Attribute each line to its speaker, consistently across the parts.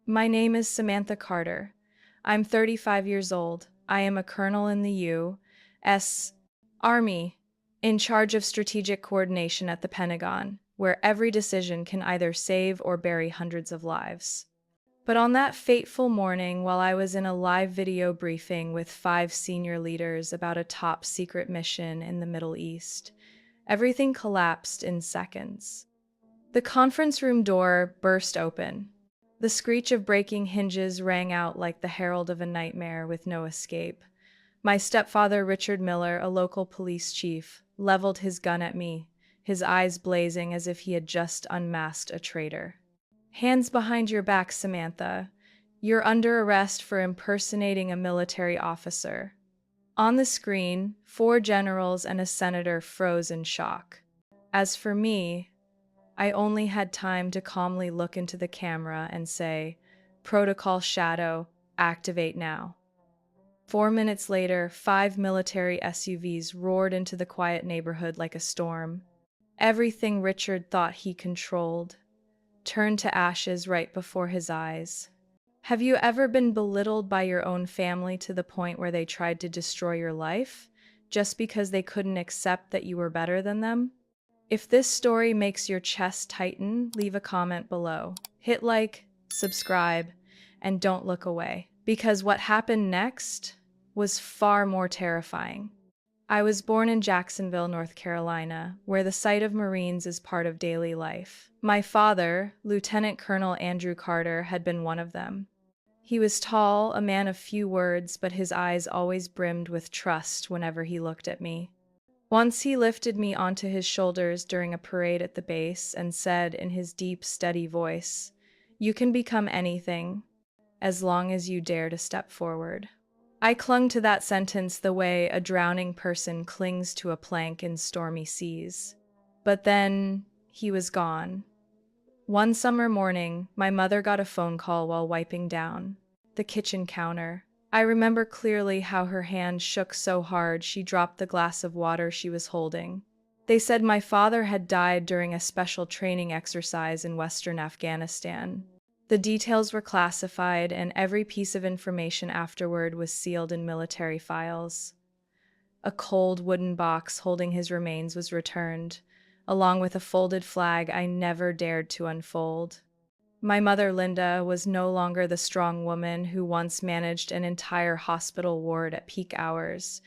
Speaker 1: My name is Samantha Carter. I'm 35 years old. I am a colonel in the U.S. Army, in charge of strategic coordination at the Pentagon, where every decision can either save or bury hundreds of lives. But on that fateful morning, while I was in a live video briefing with 5 senior leaders about a top secret mission in the Middle East, everything collapsed in seconds. The conference room door burst open. The screech of breaking hinges rang out like the herald of a nightmare with no escape. My stepfather, Richard Miller, a local police chief, leveled his gun at me, his eyes blazing as if he had just unmasked a traitor. "Hands behind your back, Samantha. You're under arrest for impersonating a military officer." On the screen, 4 generals and a senator froze in shock. As for me, I only had time to calmly look into the camera and say, "Protocol Shadow, activate now." 4 minutes later, 5 military SUVs roared into the quiet neighborhood like a storm. Everything Richard thought he controlled turned to ashes right before his eyes. Have you ever been belittled by your own family to the point where they tried to destroy your life, just because they couldn't accept that you were better than them? If this story makes your chest tighten, leave a comment below. Hit like, subscribe, and don't look away, because what happened next was far more terrifying. I was born in Jacksonville, North Carolina, where the sight of Marines is part of daily life. My father, Lieutenant Colonel Andrew Carter, had been one of them. He was tall, a man of few words, but his eyes always brimmed with trust whenever he looked at me. Once he lifted me onto his shoulders during a parade at the base and said in his deep, steady voice, "You can become anything, as long as you dare to step forward." I clung to that sentence the way a drowning person clings to a plank in stormy seas. But then he was gone. One summer morning, my mother got a phone call while wiping down the kitchen counter. I remember clearly how her hand shook so hard she dropped the glass of water she was holding. They said my father had died during a special training exercise in Western Afghanistan. The details were classified, and every piece of information afterward was sealed in military files. A cold wooden box holding his remains was returned, along with a folded flag I never dared to unfold. My mother, Linda, was no longer the strong woman who once managed an entire hospital ward at peak hours.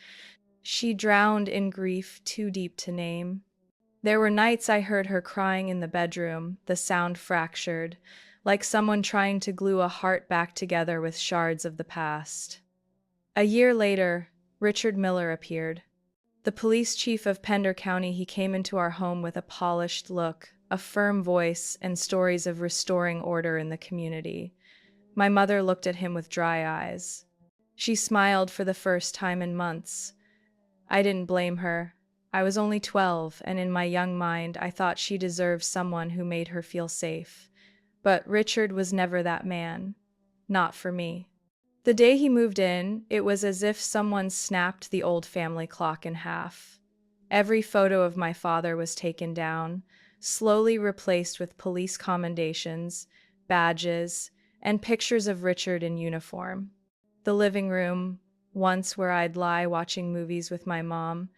Speaker 1: She drowned in grief too deep to name. There were nights I heard her crying in the bedroom, the sound fractured, like someone trying to glue a heart back together with shards of the past. A year later, Richard Miller appeared. The police chief of Pender County. He came into our home with a polished look, a firm voice, and stories of restoring order in the community. My mother looked at him with dry eyes. She smiled for the first time in months. I didn't blame her. I was only 12, and in my young mind, I thought she deserved someone who made her feel safe. But Richard was never that man. Not for me. The day he moved in, it was as if someone snapped the old family clock in half. Every photo of my father was taken down, slowly replaced with police commendations, badges, and pictures of Richard in uniform. The living room, once where I'd lie watching movies with my mom,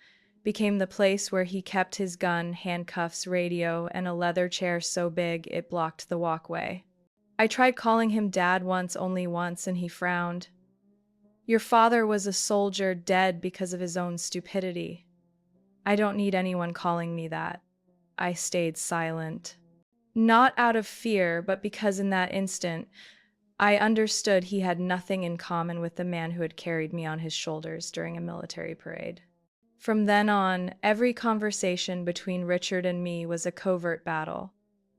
Speaker 1: became the place where he kept his gun, handcuffs, radio, and a leather chair so big it blocked the walkway. I tried calling him Dad only once, and he frowned. "Your father was a soldier dead because of his own stupidity." "I don't need anyone calling me that." I stayed silent. Not out of fear, but because in that instant, I understood he had nothing in common with the man who had carried me on his shoulders during a military parade. From then on, every conversation between Richard and me was a covert battle.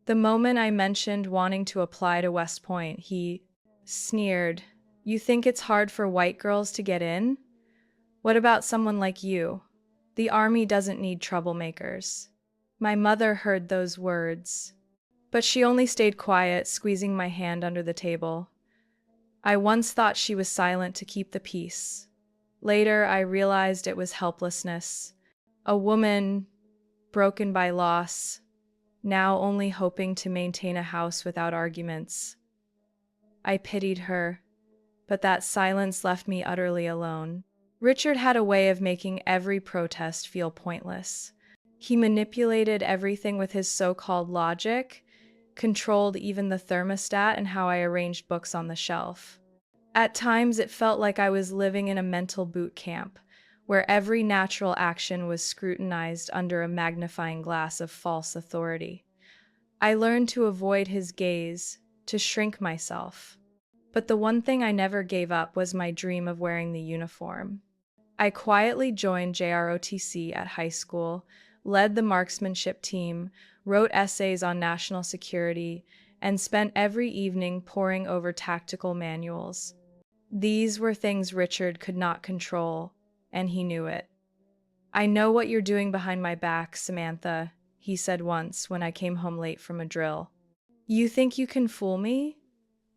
Speaker 1: The moment I mentioned wanting to apply to West Point, he sneered. "You think it's hard for white girls to get in? What about someone like you? The Army doesn't need troublemakers." My mother heard those words, but she only stayed quiet, squeezing my hand under the table. I once thought she was silent to keep the peace. Later, I realized it was helplessness. A woman, broken by loss, now only hoping to maintain a house without arguments. I pitied her, but that silence left me utterly alone. Richard had a way of making every protest feel pointless. He manipulated everything with his so-called logic, controlled even the thermostat and how I arranged books on the shelf. At times, it felt like I was living in a mental boot camp, where every natural action was scrutinized under a magnifying glass of false authority. I learned to avoid his gaze, to shrink myself. But the one thing I never gave up was my dream of wearing the uniform. I quietly joined JROTC at high school, led the marksmanship team, wrote essays on national security, and spent every evening poring over tactical manuals. These were things Richard could not control, and he knew it. "I know what you're doing behind my back, Samantha," he said once when I came home late from a drill. "You think you can fool me?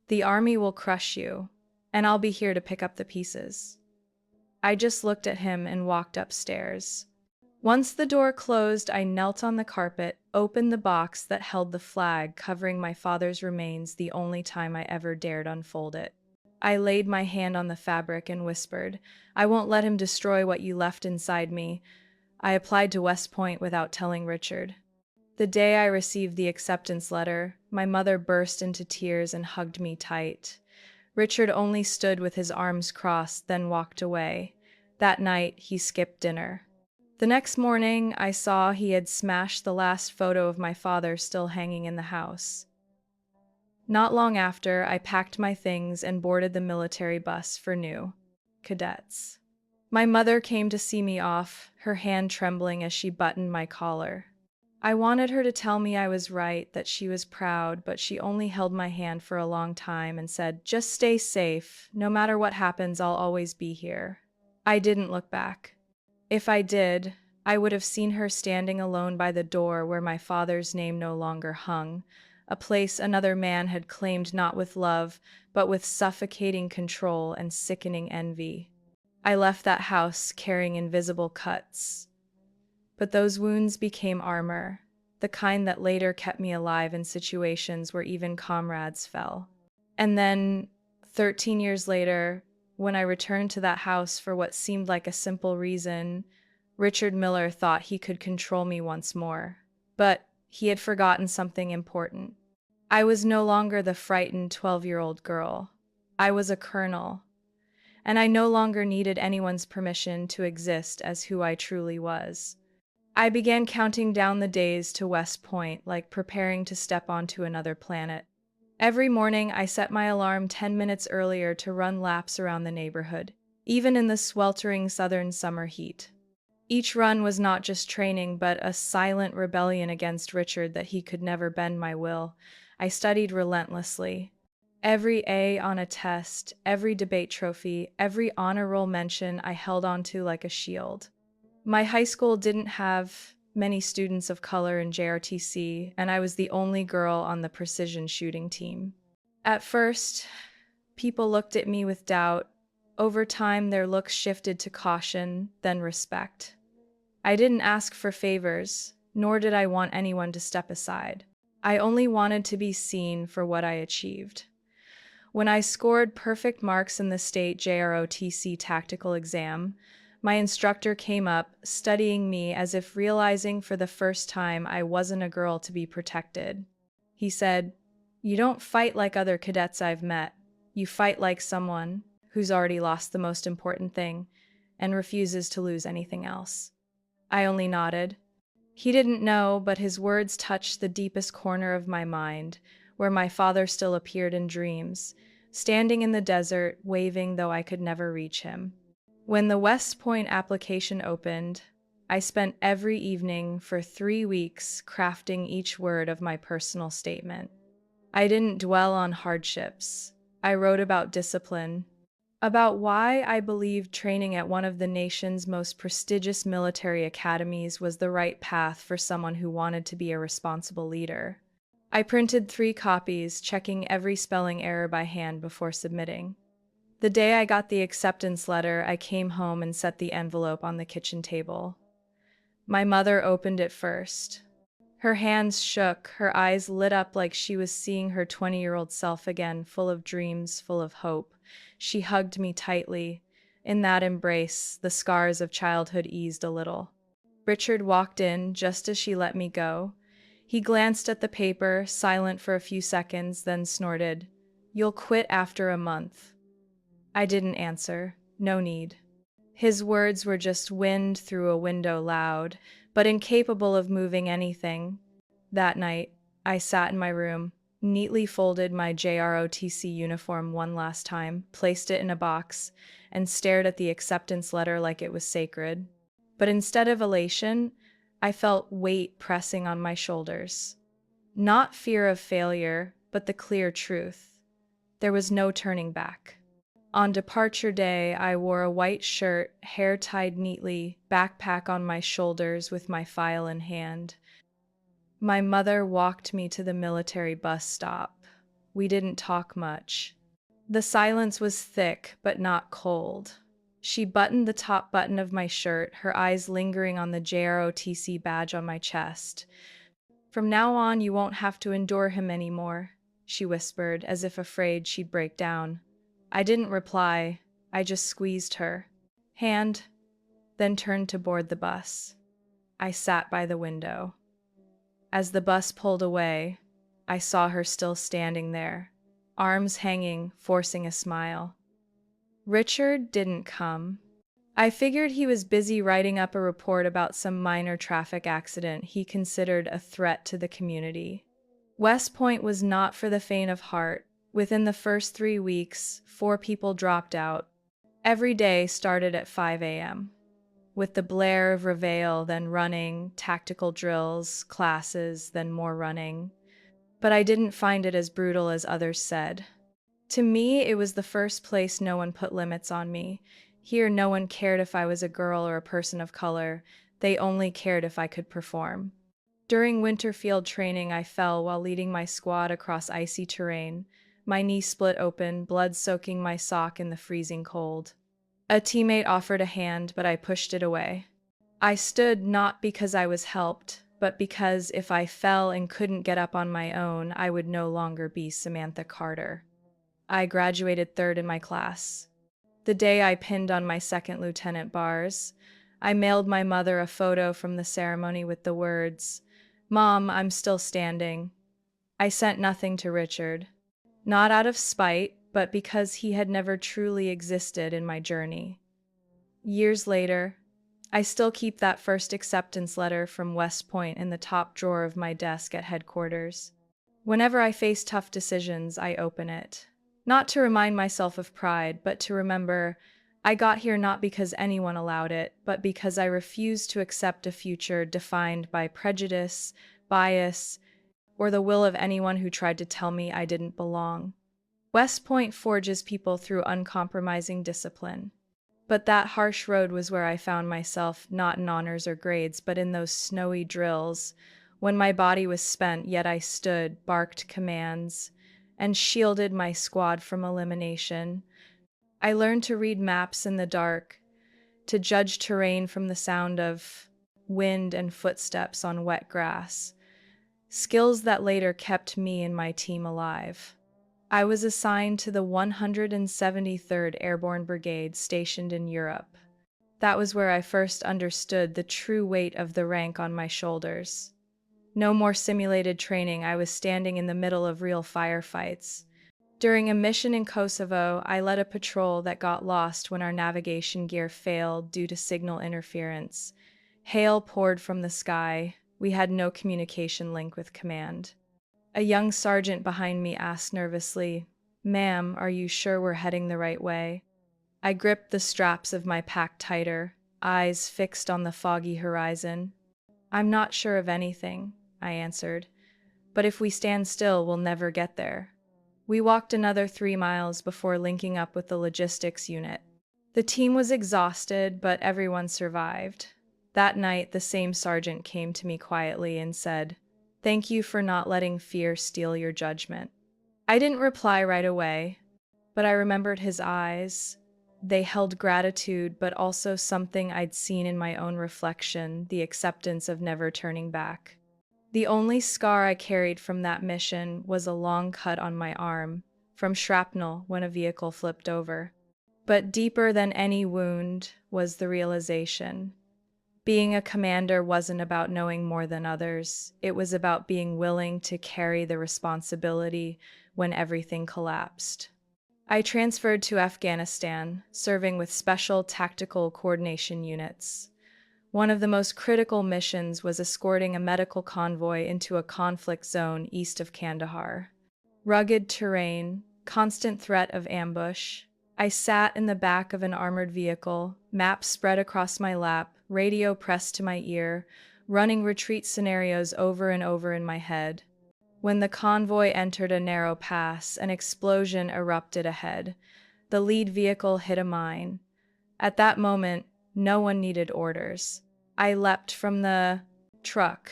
Speaker 1: The army will crush you, and I'll be here to pick up the pieces." I just looked at him and walked upstairs. Once the door closed, I knelt on the carpet, opened the box that held the flag covering my father's remains, the only time I ever dared unfold it. I laid my hand on the fabric and whispered, "I won't let him destroy what you left inside me." I applied to West Point without telling Richard. The day I received the acceptance letter, my mother burst into tears and hugged me tight. Richard only stood with his arms crossed, then walked away. That night, he skipped dinner. The next morning, I saw he had smashed the last photo of my father still hanging in the house. Not long after, I packed my things and boarded the military bus for new cadets. My mother came to see me off, her hand trembling as she buttoned my collar. I wanted her to tell me I was right, that she was proud, but she only held my hand for a long time and said, "Just stay safe. No matter what happens, I'll always be here." I didn't look back. If I did, I would have seen her standing alone by the door where my father's name no longer hung, a place another man had claimed not with love, but with suffocating control and sickening envy. I left that house carrying invisible cuts. But those wounds became armor, the kind that later kept me alive in situations where even comrades fell. And then, 13 years later, when I returned to that house for what seemed like a simple reason, Richard Miller thought he could control me once more. But he had forgotten something important. I was no longer the frightened 12-year-old girl. I was a colonel, and I no longer needed anyone's permission to exist as who I truly was. I began counting down the days to West Point, like preparing to step onto another planet. Every morning, I set my alarm 10 minutes earlier to run laps around the neighborhood, even in the sweltering southern summer heat. Each run was not just training, but a silent rebellion against Richard that he could never bend my will. I studied relentlessly. Every A on a test, every debate trophy, every honor roll mention I held onto like a shield. My high school didn't have many students of color in JRTC, and I was the only girl on the precision shooting team. At first, people looked at me with doubt. Over time, their looks shifted to caution, then respect. I didn't ask for favors, nor did I want anyone to step aside. I only wanted to be seen for what I achieved. When I scored perfect marks in the state JROTC tactical exam, my instructor came up, studying me as if realizing for the first time I wasn't a girl to be protected. He said, "You don't fight like other cadets I've met. You fight like someone who's already lost the most important thing and refuses to lose anything else." I only nodded. He didn't know, but his words touched the deepest corner of my mind, where my father still appeared in dreams, standing in the desert, waving though I could never reach him. When the West Point application opened, I spent every evening for 3 weeks crafting each word of my personal statement. I didn't dwell on hardships. I wrote about discipline, about why I believed training at one of the nation's most prestigious military academies was the right path for someone who wanted to be a responsible leader. I printed 3 copies, checking every spelling error by hand before submitting. The day I got the acceptance letter, I came home and set the envelope on the kitchen table. My mother opened it first. Her hands shook, her eyes lit up like she was seeing her 20-year-old self again, full of dreams, full of hope. She hugged me tightly. In that embrace, the scars of childhood eased a little. Richard walked in just as she let me go. He glanced at the paper, silent for a few seconds, then snorted, "You'll quit after a month." I didn't answer. No need. His words were just wind through a window, loud, but incapable of moving anything. That night, I sat in my room, neatly folded my JROTC uniform one last time, placed it in a box, and stared at the acceptance letter like it was sacred. But instead of elation, I felt weight pressing on my shoulders. Not fear of failure, but the clear truth. There was no turning back. On departure day, I wore a white shirt, hair tied neatly, backpack on my shoulders with my file in hand. My mother walked me to the military bus stop. We didn't talk much. The silence was thick, but not cold. She buttoned the top button of my shirt, her eyes lingering on the JROTC badge on my chest. "From now on, you won't have to endure him anymore," she whispered, as if afraid she'd break down. I didn't reply. I just squeezed her hand, then turned to board the bus. I sat by the window. As the bus pulled away, I saw her still standing there, arms hanging, forcing a smile. Richard didn't come. I figured he was busy writing up a report about some minor traffic accident he considered a threat to the community. West Point was not for the faint of heart. Within the first 3 weeks, 4 people dropped out. Every day started at 5 a.m. with the blare of reveille, then running, tactical drills, classes, then more running. But I didn't find it as brutal as others said. To me, it was the first place no one put limits on me. Here, no one cared if I was a girl or a person of color. They only cared if I could perform. During winter field training, I fell while leading my squad across icy terrain. My knee split open, blood soaking my sock in the freezing cold. A teammate offered a hand, but I pushed it away. I stood not because I was helped, but because if I fell and couldn't get up on my own, I would no longer be Samantha Carter. I graduated 3rd in my class. The day I pinned on my 2nd lieutenant bars, I mailed my mother a photo from the ceremony with the words, "Mom, I'm still standing." I sent nothing to Richard. Not out of spite, but because he had never truly existed in my journey. Years later, I still keep that first acceptance letter from West Point in the top drawer of my desk at headquarters. Whenever I face tough decisions, I open it. Not to remind myself of pride, but to remember I got here not because anyone allowed it, but because I refused to accept a future defined by prejudice, bias, or the will of anyone who tried to tell me I didn't belong. West Point forges people through uncompromising discipline. But that harsh road was where I found myself, not in honors or grades, but in those snowy drills, when my body was spent, yet I stood, barked commands, and shielded my squad from elimination. I learned to read maps in the dark, to judge terrain from the sound of wind and footsteps on wet grass. Skills that later kept me and my team alive. I was assigned to the 173rd Airborne Brigade stationed in Europe. That was where I first understood the true weight of the rank on my shoulders. No more simulated training, I was standing in the middle of real firefights. During a mission in Kosovo, I led a patrol that got lost when our navigation gear failed due to signal interference. Hail poured from the sky. We had no communication link with command. A young sergeant behind me asked nervously, "Ma'am, are you sure we're heading the right way?" I gripped the straps of my pack tighter, eyes fixed on the foggy horizon. "I'm not sure of anything," I answered, "but if we stand still, we'll never get there." We walked another 3 miles before linking up with the logistics unit. The team was exhausted, but everyone survived. That night, the same sergeant came to me quietly and said, "Thank you for not letting fear steal your judgment." I didn't reply right away, but I remembered his eyes. They held gratitude, but also something I'd seen in my own reflection, the acceptance of never turning back. The only scar I carried from that mission was a long cut on my arm, from shrapnel when a vehicle flipped over. But deeper than any wound was the realization. Being a commander wasn't about knowing more than others. It was about being willing to carry the responsibility when everything collapsed. I transferred to Afghanistan, serving with special tactical coordination units. One of the most critical missions was escorting a medical convoy into a conflict zone east of Kandahar. Rugged terrain, constant threat of ambush. I sat in the back of an armored vehicle, maps spread across my lap, radio pressed to my ear, running retreat scenarios over and over in my head. When the convoy entered a narrow pass, an explosion erupted ahead. The lead vehicle hit a mine. At that moment, no one needed orders. I leapt from the truck,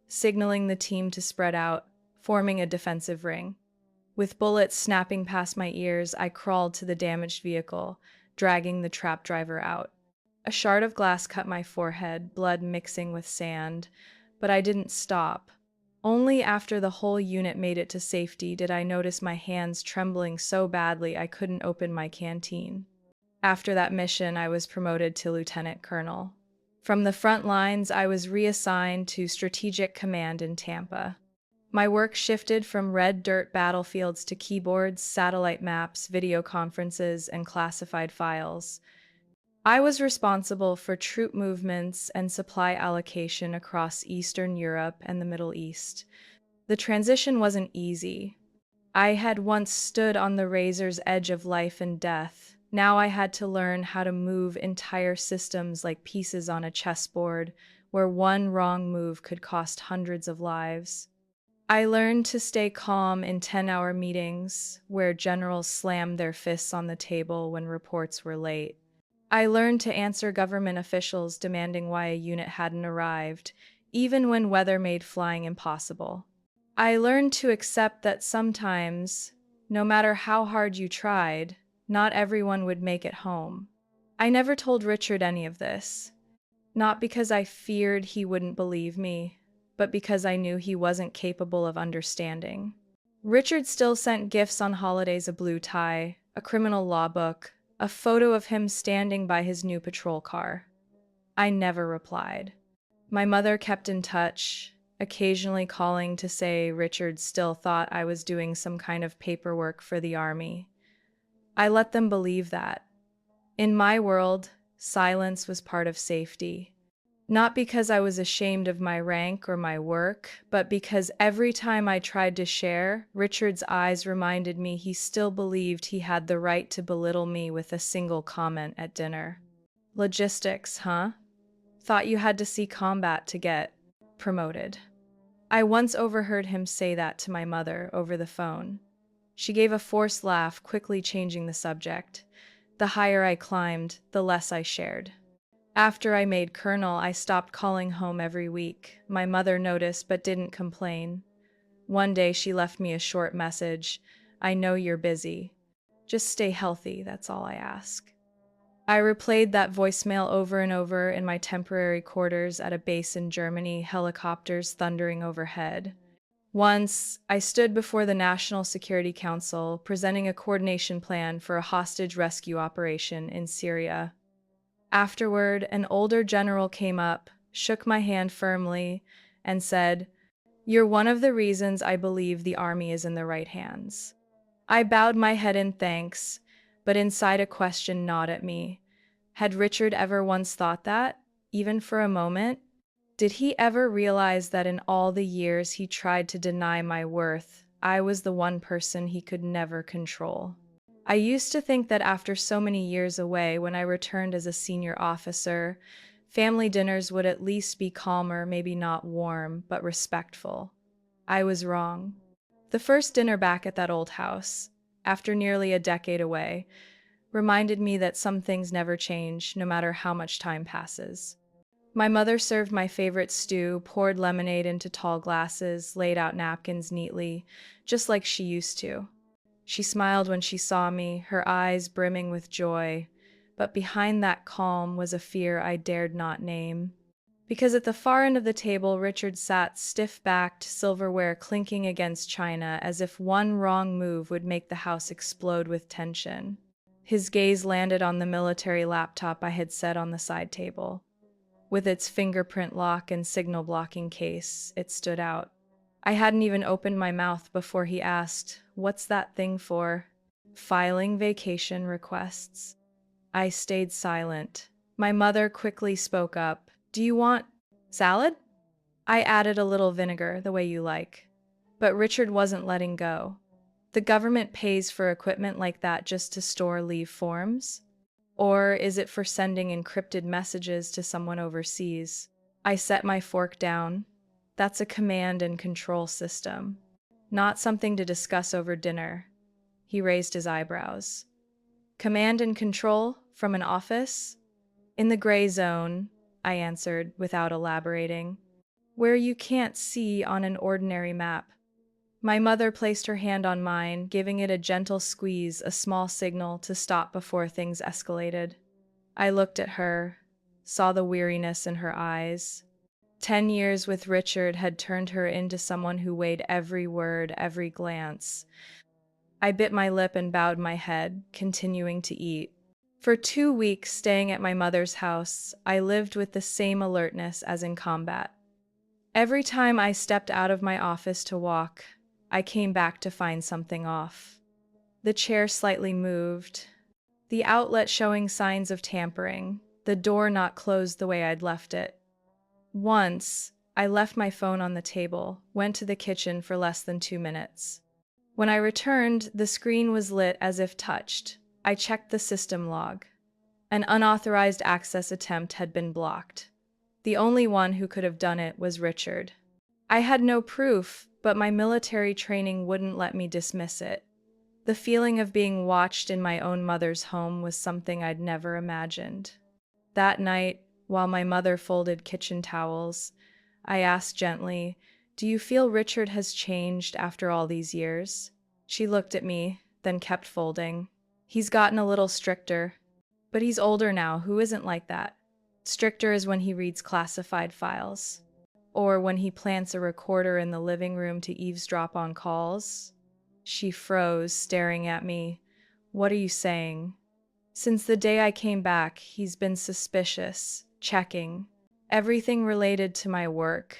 Speaker 1: signaling the team to spread out, forming a defensive ring. With bullets snapping past my ears, I crawled to the damaged vehicle, dragging the trap driver out. A shard of glass cut my forehead, blood mixing with sand, but I didn't stop. Only after the whole unit made it to safety did I notice my hands trembling so badly I couldn't open my canteen. After that mission, I was promoted to lieutenant colonel. From the front lines, I was reassigned to Strategic Command in Tampa. My work shifted from red dirt battlefields to keyboards, satellite maps, video conferences, and classified files. I was responsible for troop movements and supply allocation across Eastern Europe and the Middle East. The transition wasn't easy. I had once stood on the razor's edge of life and death. Now I had to learn how to move entire systems like pieces on a chessboard, where one wrong move could cost hundreds of lives. I learned to stay calm in 10-hour meetings, where generals slammed their fists on the table when reports were late. I learned to answer government officials demanding why a unit hadn't arrived, even when weather made flying impossible. I learned to accept that sometimes, no matter how hard you tried, not everyone would make it home. I never told Richard any of this, not because I feared he wouldn't believe me, but because I knew he wasn't capable of understanding. Richard still sent gifts on holidays: a blue tie, a criminal law book, a photo of him standing by his new patrol car. I never replied. My mother kept in touch, occasionally calling to say Richard still thought I was doing some kind of paperwork for the army. I let them believe that. In my world, silence was part of safety. Not because I was ashamed of my rank or my work, but because every time I tried to share, Richard's eyes reminded me he still believed he had the right to belittle me with a single comment at dinner. Logistics, huh? Thought you had to see combat to get promoted. I once overheard him say that to my mother over the phone. She gave a forced laugh, quickly changing the subject. The higher I climbed, the less I shared. After I made colonel, I stopped calling home every week. My mother noticed but didn't complain. One day she left me a short message. I know you're busy. Just stay healthy, that's all I ask. I replayed that voicemail over and over in my temporary quarters at a base in Germany, helicopters thundering overhead. Once, I stood before the National Security Council, presenting a coordination plan for a hostage rescue operation in Syria. Afterward, an older general came up, shook my hand firmly, and said, "You're one of the reasons I believe the army is in the right hands." I bowed my head in thanks, but inside a question gnawed at me. Had Richard ever once thought that, even for a moment? Did he ever realize that in all the years he tried to deny my worth, I was the one person he could never control? I used to think that after so many years away, when I returned as a senior officer, family dinners would at least be calmer, maybe not warm, but respectful. I was wrong. The first dinner back at that old house, after nearly a decade away, reminded me that some things never change, no matter how much time passes. My mother served my favorite stew, poured lemonade into tall glasses, laid out napkins neatly, just like she used to. She smiled when she saw me, her eyes brimming with joy, but behind that calm was a fear I dared not name. Because at the far end of the table, Richard sat stiff-backed, silverware clinking against china, as if one wrong move would make the house explode with tension. His gaze landed on the military laptop I had set on the side table. With its fingerprint lock and signal blocking case, it stood out. I hadn't even opened my mouth before he asked, "What's that thing for?" "Filing vacation requests." I stayed silent. My mother quickly spoke up. "Do you want salad?" I added a little vinegar, the way you like. But Richard wasn't letting go. "The government pays for equipment like that just to store leave forms? Or is it for sending encrypted messages to someone overseas?" I set my fork down. "That's a command and control system, not something to discuss over dinner." He raised his eyebrows. "Command and control from an office?" "In the gray zone," I answered without elaborating. "Where you can't see on an ordinary map." My mother placed her hand on mine, giving it a gentle squeeze, a small signal to stop before things escalated. I looked at her, saw the weariness in her eyes. 10 years with Richard had turned her into someone who weighed every word, every glance. I bit my lip and bowed my head, continuing to eat. For 2 weeks staying at my mother's house, I lived with the same alertness as in combat. Every time I stepped out of my office to walk, I came back to find something off. The chair slightly moved, the outlet showing signs of tampering, the door not closed the way I'd left it. Once, I left my phone on the table, went to the kitchen for less than 2 minutes. When I returned, the screen was lit as if touched. I checked the system log. An unauthorized access attempt had been blocked. The only one who could have done it was Richard. I had no proof, but my military training wouldn't let me dismiss it. The feeling of being watched in my own mother's home was something I'd never imagined. That night, while my mother folded kitchen towels, I asked gently, "Do you feel Richard has changed after all these years?" She looked at me, then kept folding. "He's gotten a little stricter. But he's older now. Who isn't like that? Stricter is when he reads classified files. Or when he plants a recorder in the living room to eavesdrop on calls." She froze, staring at me. "What are you saying?" "Since the day I came back, he's been suspicious, checking. Everything related to my work.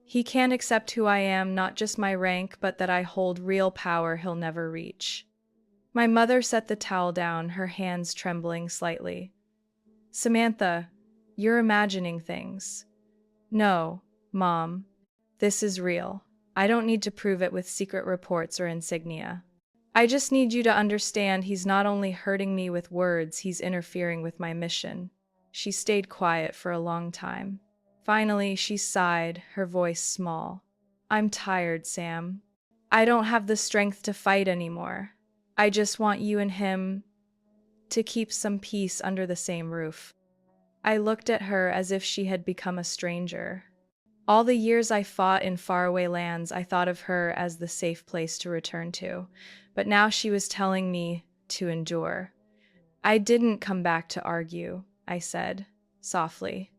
Speaker 1: He can't accept who I am, not just my rank, but that I hold real power he'll never reach." My mother set the towel down, her hands trembling slightly. "Samantha, you're imagining things." "No, Mom. This is real. I don't need to prove it with secret reports or insignia. I just need you to understand he's not only hurting me with words, he's interfering with my mission." She stayed quiet for a long time. Finally, she sighed, her voice small. "I'm tired, Sam. I don't have the strength to fight anymore. I just want you and him to keep some peace under the same roof." I looked at her as if she had become a stranger. All the years I fought in faraway lands, I thought of her as the safe place to return to. But now she was telling me to endure. "I didn't come back to argue," I said, softly.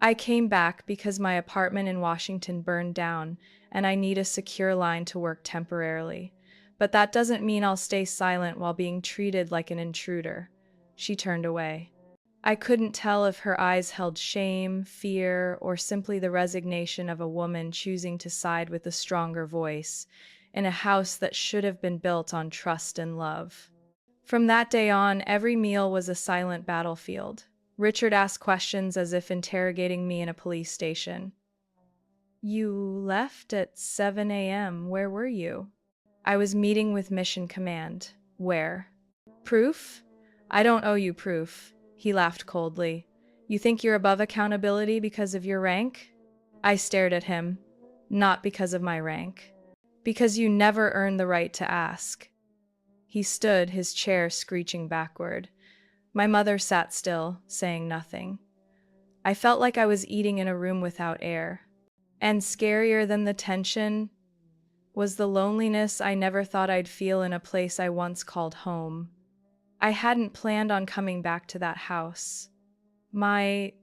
Speaker 1: "I came back because my apartment in Washington burned down, and I need a secure line to work temporarily. But that doesn't mean I'll stay silent while being treated like an intruder." She turned away. I couldn't tell if her eyes held shame, fear, or simply the resignation of a woman choosing to side with a stronger voice in a house that should have been built on trust and love. From that day on, every meal was a silent battlefield. Richard asked questions as if interrogating me in a police station. "You left at 7 a.m. Where were you?" "I was meeting with Mission Command." "Where?" "Proof? I don't owe you proof." He laughed coldly. "You think you're above accountability because of your rank?" I stared at him. "Not because of my rank. Because you never earned the right to ask." He stood, his chair screeching backward. My mother sat still, saying nothing. I felt like I was eating in a room without air. And scarier than the tension was the loneliness I never thought I'd feel in a place I once called home. I hadn't planned on coming back to that house. My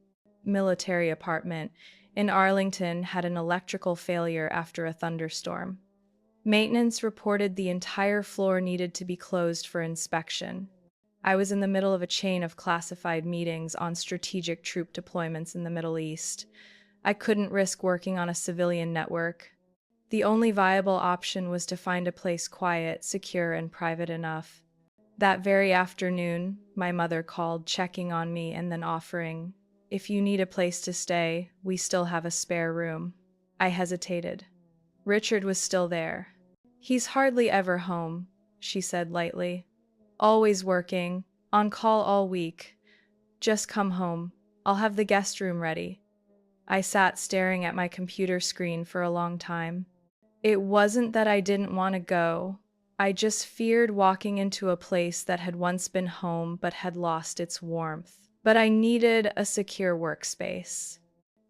Speaker 1: military apartment. in Arlington had an electrical failure after a thunderstorm. Maintenance reported the entire floor needed to be closed for inspection. I was in the middle of a chain of classified meetings on strategic troop deployments in the Middle East. I couldn't risk working on a civilian network. The only viable option was to find a place quiet, secure, and private enough. That very afternoon, my mother called, checking on me and then offering, "If you need a place to stay, we still have a spare room." I hesitated. Richard was still there. "He's hardly ever home," she said lightly. "Always working, on call all week. Just come home. I'll have the guest room ready." I sat staring at my computer screen for a long time. It wasn't that I didn't want to go. I just feared walking into a place that had once been home but had lost its warmth. But I needed a secure workspace.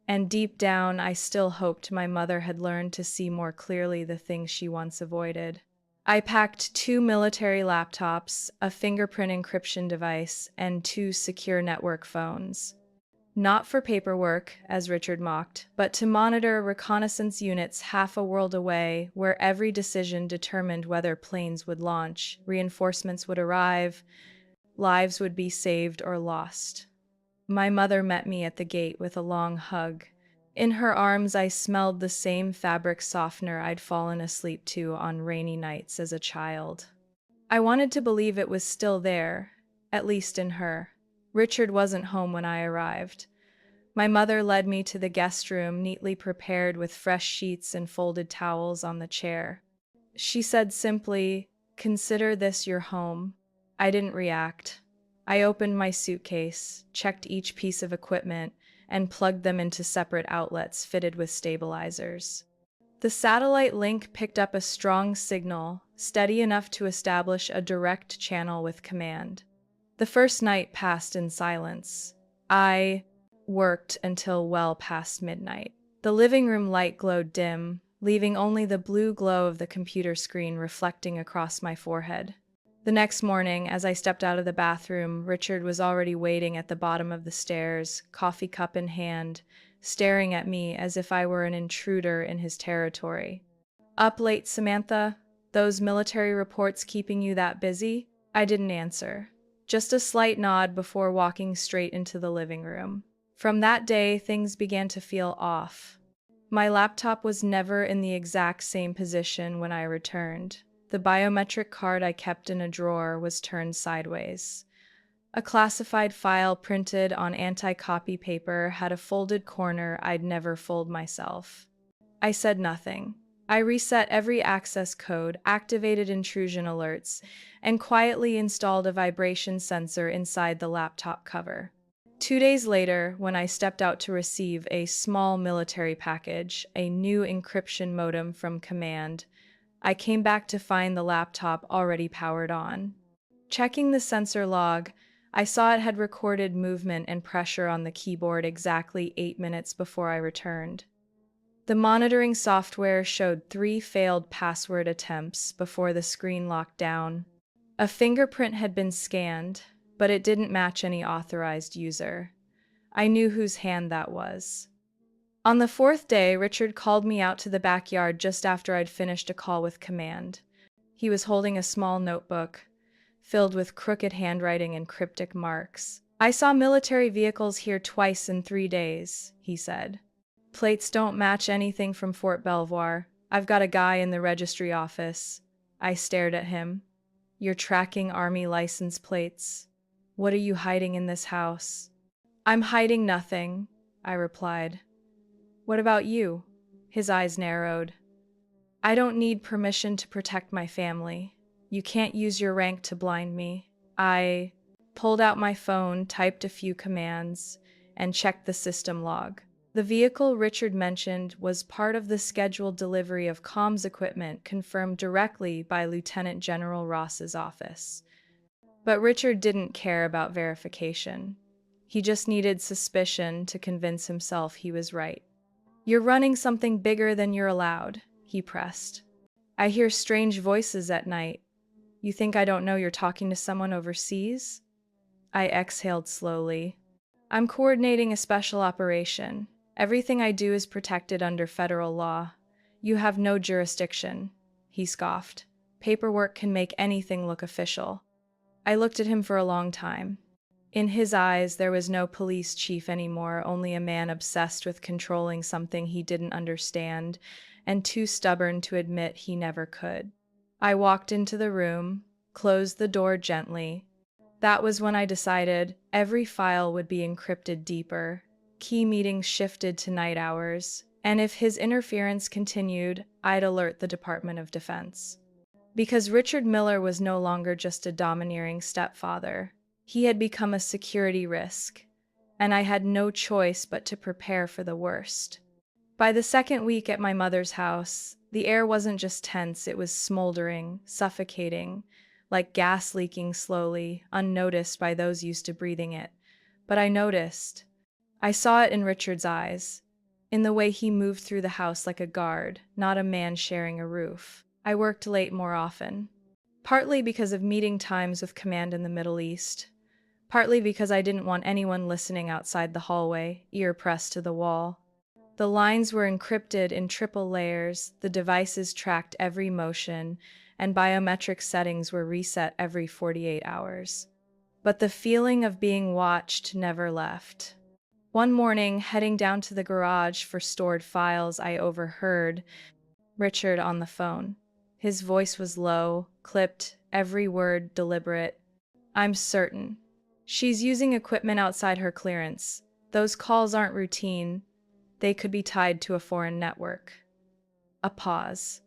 Speaker 1: And deep down, I still hoped my mother had learned to see more clearly the things she once avoided. I packed 2 military laptops, a fingerprint encryption device, and 2 secure network phones. Not for paperwork, as Richard mocked, but to monitor reconnaissance units half a world away, where every decision determined whether planes would launch, reinforcements would arrive, lives would be saved or lost. My mother met me at the gate with a long hug. In her arms, I smelled the same fabric softener I'd fallen asleep to on rainy nights as a child. I wanted to believe it was still there, at least in her. Richard wasn't home when I arrived. My mother led me to the guest room, neatly prepared with fresh sheets and folded towels on the chair. She said simply, "Consider this your home." I didn't react. I opened my suitcase, checked each piece of equipment, and plugged them into separate outlets fitted with stabilizers. The satellite link picked up a strong signal, steady enough to establish a direct channel with command. The first night passed in silence. I worked until well past midnight. The living room light glowed dim, leaving only the blue glow of the computer screen reflecting across my forehead. The next morning, as I stepped out of the bathroom, Richard was already waiting at the bottom of the stairs, coffee cup in hand, staring at me as if I were an intruder in his territory. "Up late, Samantha? Those military reports keeping you that busy?" I didn't answer. Just a slight nod before walking straight into the living room. From that day, things began to feel off. My laptop was never in the exact same position when I returned. The biometric card I kept in a drawer was turned sideways. A classified file printed on anti-copy paper had a folded corner I'd never fold myself. I said nothing. I reset every access code, activated intrusion alerts, and quietly installed a vibration sensor inside the laptop cover. 2 days later, when I stepped out to receive a small military package, a new encryption modem from Command, I came back to find the laptop already powered on. Checking the sensor log, I saw it had recorded movement and pressure on the keyboard exactly 8 minutes before I returned. The monitoring software showed 3 failed password attempts before the screen locked down. A fingerprint had been scanned, but it didn't match any authorized user. I knew whose hand that was. On the 4th day, Richard called me out to the backyard just after I'd finished a call with Command. He was holding a small notebook, filled with crooked handwriting and cryptic marks. "I saw military vehicles here twice in 3 days, he said. "Plates don't match anything from Fort Belvoir. I've got a guy in the registry office." I stared at him. "You're tracking Army license plates? What are you hiding in this house?" "I'm hiding nothing," I replied. "What about you?" His eyes narrowed. "I don't need permission to protect my family. You can't use your rank to blind me." I pulled out my phone, typed a few commands, and checked the system log. The vehicle Richard mentioned was part of the scheduled delivery of comms equipment confirmed directly by Lieutenant General Ross's office. But Richard didn't care about verification. He just needed suspicion to convince himself he was right. "You're running something bigger than you're allowed," he pressed. "I hear strange voices at night. You think I don't know you're talking to someone overseas?" I exhaled slowly. "I'm coordinating a special operation. Everything I do is protected under federal law. You have no jurisdiction, he scoffed. Paperwork can make anything look official. I looked at him for a long time. In his eyes, there was no police chief anymore, only a man obsessed with controlling something he didn't understand and too stubborn to admit he never could. I walked into the room, closed the door gently. That was when I decided every file would be encrypted deeper. Key meetings shifted to night hours, and if his interference continued, I'd alert the Department of Defense. Because Richard Miller was no longer just a domineering stepfather. He had become a security risk, and I had no choice but to prepare for the worst. By the second week at my mother's house, the air wasn't just tense, it was smoldering, suffocating, like gas leaking slowly, unnoticed by those used to breathing it. But I noticed. I saw it in Richard's eyes, in the way he moved through the house like a guard, not a man sharing a roof. I worked late more often, partly because of meeting times with command in the Middle East, partly because I didn't want anyone listening outside the hallway, ear pressed to the wall. The lines were encrypted in triple layers, the devices tracked every motion, and biometric settings were reset every 48 hours. But the feeling of being watched never left. One morning, heading down to the garage for stored files, I overheard Richard on the phone. His voice was low, clipped, every word deliberate. "I'm certain. She's using equipment outside her clearance. Those calls aren't routine. They could be tied to a foreign network." A pause.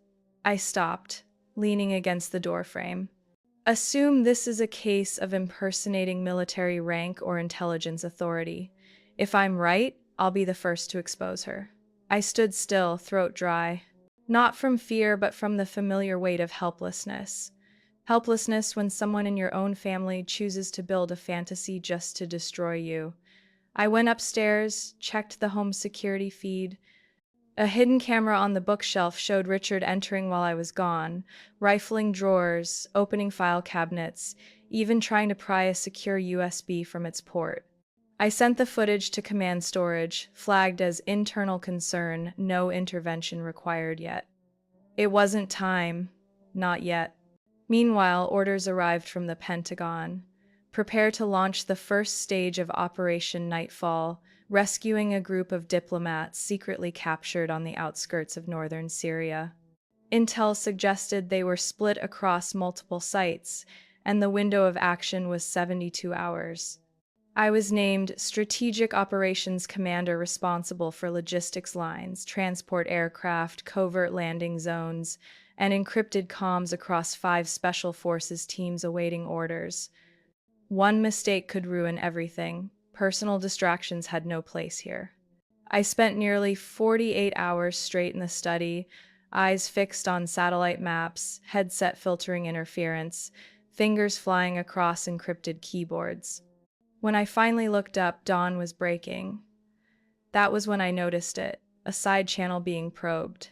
Speaker 1: I stopped, leaning against the doorframe. "Assume this is a case of impersonating military rank or intelligence authority. If I'm right, I'll be the first to expose her." I stood still, throat dry. Not from fear, but from the familiar weight of helplessness. Helplessness when someone in your own family chooses to build a fantasy just to destroy you. I went upstairs, checked the home security feed. A hidden camera on the bookshelf showed Richard entering while I was gone, rifling drawers, opening file cabinets, even trying to pry a secure USB from its port. I sent the footage to command storage, flagged as internal concern, no intervention required yet. It wasn't time. Not yet. Meanwhile, orders arrived from the Pentagon. Prepare to launch the first stage of Operation Nightfall, rescuing a group of diplomats secretly captured on the outskirts of northern Syria. Intel suggested they were split across multiple sites, and the window of action was 72 hours. I was named Strategic Operations Commander responsible for logistics lines, transport aircraft, covert landing zones, and encrypted comms across 5 Special Forces teams awaiting orders. One mistake could ruin everything. Personal distractions had no place here. I spent nearly 48 hours straight in the study, eyes fixed on satellite maps, headset filtering interference, fingers flying across encrypted keyboards. When I finally looked up, dawn was breaking. That was when I noticed it, a side channel being probed.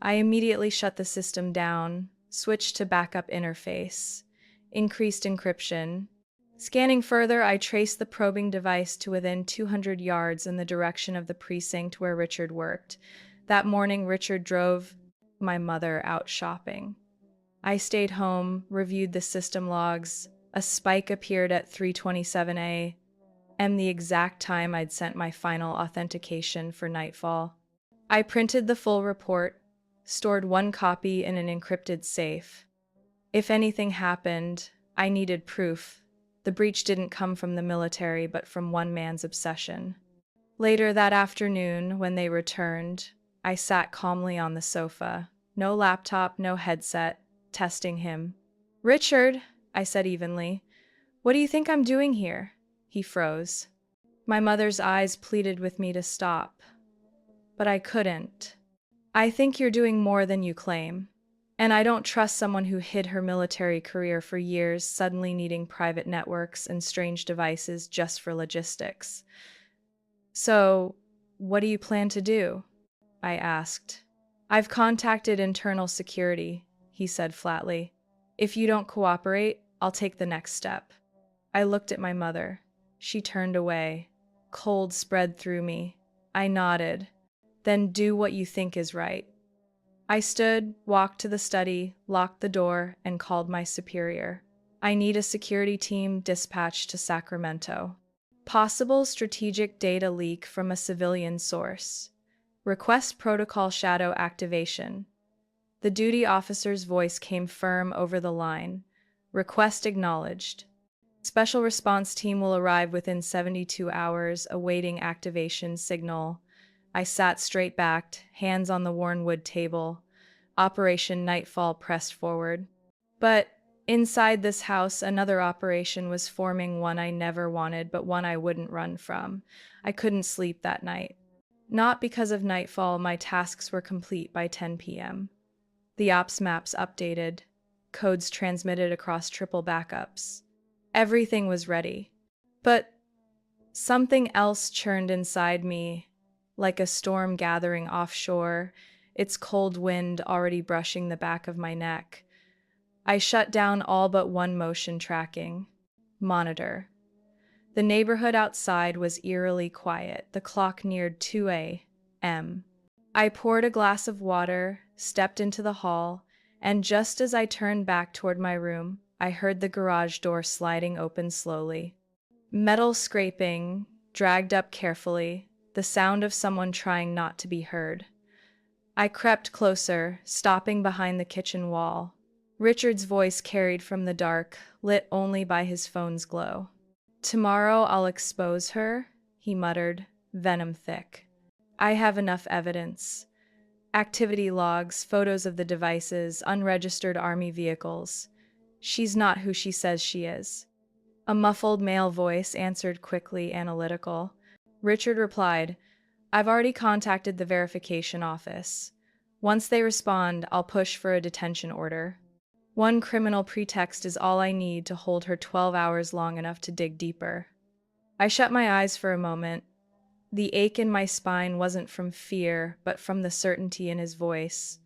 Speaker 1: I immediately shut the system down, switched to backup interface, increased encryption. Scanning further, I traced the probing device to within 200 yards in the direction of the precinct where Richard worked. That morning, Richard drove my mother out shopping. I stayed home, reviewed the system logs. A spike appeared at 3:27 a.m., the exact time I'd sent my final authentication for Nightfall. I printed the full report, stored one copy in an encrypted safe. If anything happened, I needed proof. The breach didn't come from the military, but from one man's obsession. Later that afternoon, when they returned, I sat calmly on the sofa. No laptop, no headset, testing him. "Richard," I said evenly, "what do you think I'm doing here?" He froze. My mother's eyes pleaded with me to stop, but I couldn't. "I think you're doing more than you claim. And I don't trust someone who hid her military career for years suddenly needing private networks and strange devices just for logistics." "So, what do you plan to do?" I asked. "I've contacted internal security," he said flatly. "If you don't cooperate, I'll take the next step." I looked at my mother. She turned away. Cold spread through me. I nodded. Then do what you think is right. I stood, walked to the study, locked the door, and called my superior. I need a security team dispatched to Sacramento. Possible strategic data leak from a civilian source. Request protocol shadow activation. The duty officer's voice came firm over the line. Request acknowledged. Special response team will arrive within 72 hours, awaiting activation signal. I sat straight-backed, hands on the worn wood table. Operation Nightfall pressed forward. But inside this house, another operation was forming, one I never wanted, but one I wouldn't run from. I couldn't sleep that night. Not because of Nightfall, my tasks were complete by 10 p.m. The ops maps updated, codes transmitted across triple backups. Everything was ready. But something else churned inside me, like a storm gathering offshore, its cold wind already brushing the back of my neck. I shut down all but one motion tracking monitor. The neighborhood outside was eerily quiet. The clock neared 2 a.m. I poured a glass of water, stepped into the hall, and just as I turned back toward my room, I heard the garage door sliding open slowly. Metal scraping, dragged up carefully, the sound of someone trying not to be heard. I crept closer, stopping behind the kitchen wall. Richard's voice carried from the dark, lit only by his phone's glow. "Tomorrow I'll expose her," he muttered, venom thick. "I have enough evidence. Activity logs, photos of the devices, unregistered army vehicles. She's not who she says she is." A muffled male voice answered quickly, analytical. Richard replied, "I've already contacted the verification office. Once they respond, I'll push for a detention order. One criminal pretext is all I need to hold her 12 hours long enough to dig deeper." I shut my eyes for a moment. The ache in my spine wasn't from fear, but from the certainty in his voice.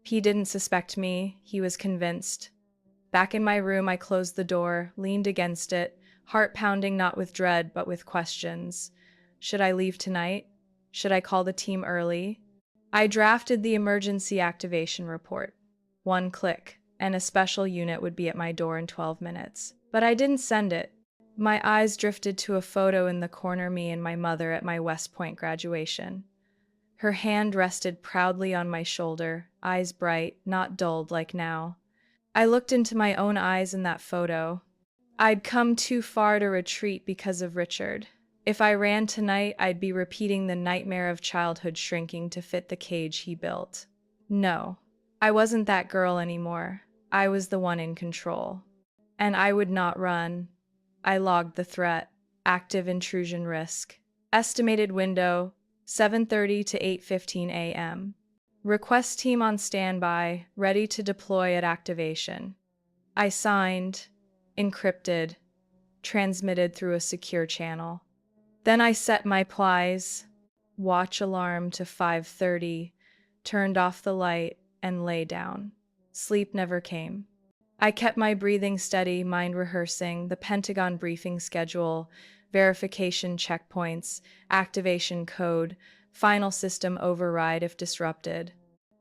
Speaker 1: He didn't suspect me, he was convinced. Back in my room, I closed the door, leaned against it, heart pounding not with dread, but with questions. Should I leave tonight? Should I call the team early? I drafted the emergency activation report. One click, and a special unit would be at my door in 12 minutes. But I didn't send it. My eyes drifted to a photo in the corner, me and my mother at my West Point graduation. Her hand rested proudly on my shoulder, eyes bright, not dulled like now. I looked into my own eyes in that photo. I'd come too far to retreat because of Richard. If I ran tonight, I'd be repeating the nightmare of childhood shrinking to fit the cage he built. No, I wasn't that girl anymore. I was the one in control. And I would not run. I logged the threat. Active intrusion risk. Estimated window, 7:30 to 8:15 a.m. Request team on standby, ready to deploy at activation. I signed, encrypted, transmitted through a secure channel. Then I set my plies, watch alarm to 5:30, turned off the light, and lay down. Sleep never came. I kept my breathing steady, mind rehearsing, the Pentagon briefing schedule, verification checkpoints, activation code, final system override if disrupted.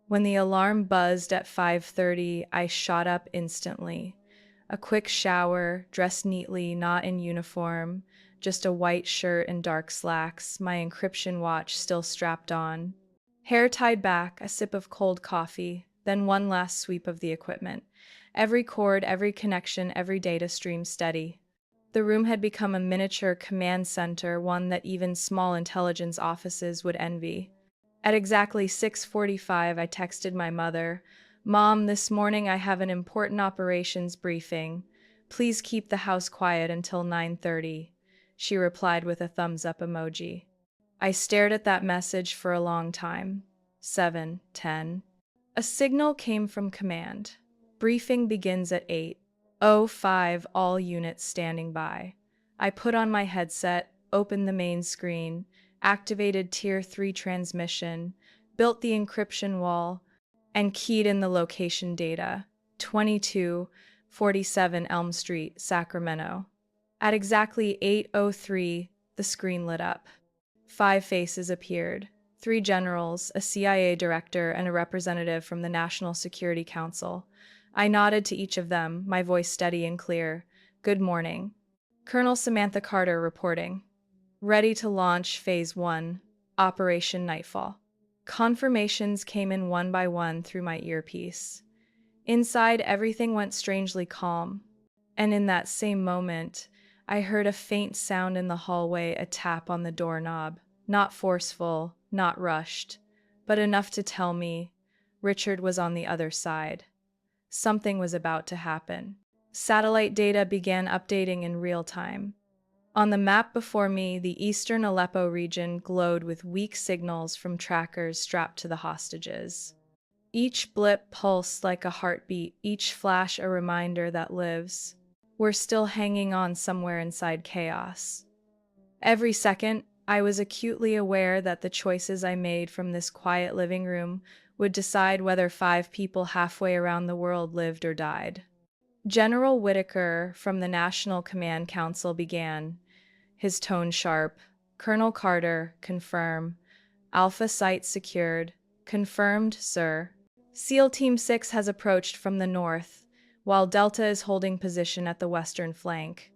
Speaker 1: When the alarm buzzed at 5:30, I shot up instantly. A quick shower, dressed neatly, not in uniform, just a white shirt and dark slacks, my encryption watch still strapped on. Hair tied back, a sip of cold coffee, then one last sweep of the equipment. Every cord, every connection, every data stream steady. The room had become a miniature command center, one that even small intelligence offices would envy. At exactly 6:45, I texted my mother, "Mom, this morning I have an important operations briefing. Please keep the house quiet until 9:30. She replied with a thumbs up emoji. I stared at that message for a long time. 7:10. A signal came from command. Briefing begins at 8:05, all units standing by. I put on my headset, opened the main screen, activated Tier 3 transmission, built the encryption wall, and keyed in the location data, 2247 Elm Street, Sacramento. At exactly 8:03, the screen lit up. 5 faces appeared. 3 generals, a CIA director, and a representative from the National Security Council. I nodded to each of them, my voice steady and clear. Good morning. Colonel Samantha Carter reporting. Ready to launch Phase 1, Operation Nightfall. Confirmations came in one by one through my earpiece. Inside, everything went strangely calm. And in that same moment, I heard a faint sound in the hallway, a tap on the doorknob. Not forceful, not rushed, but enough to tell me Richard was on the other side. Something was about to happen. Satellite data began updating in real time. On the map before me, the eastern Aleppo region glowed with weak signals from trackers strapped to the hostages. Each blip pulsed like a heartbeat, each flash a reminder that lives. We're still hanging on somewhere inside chaos. Every second, I was acutely aware that the choices I made from this quiet living room would decide whether 5 people halfway around the world lived or died. General Whitaker from the National Command Council began, his tone sharp. Colonel Carter, confirm. Alpha site secured. Confirmed, sir. SEAL Team 6 has approached from the north, while Delta is holding position at the western flank.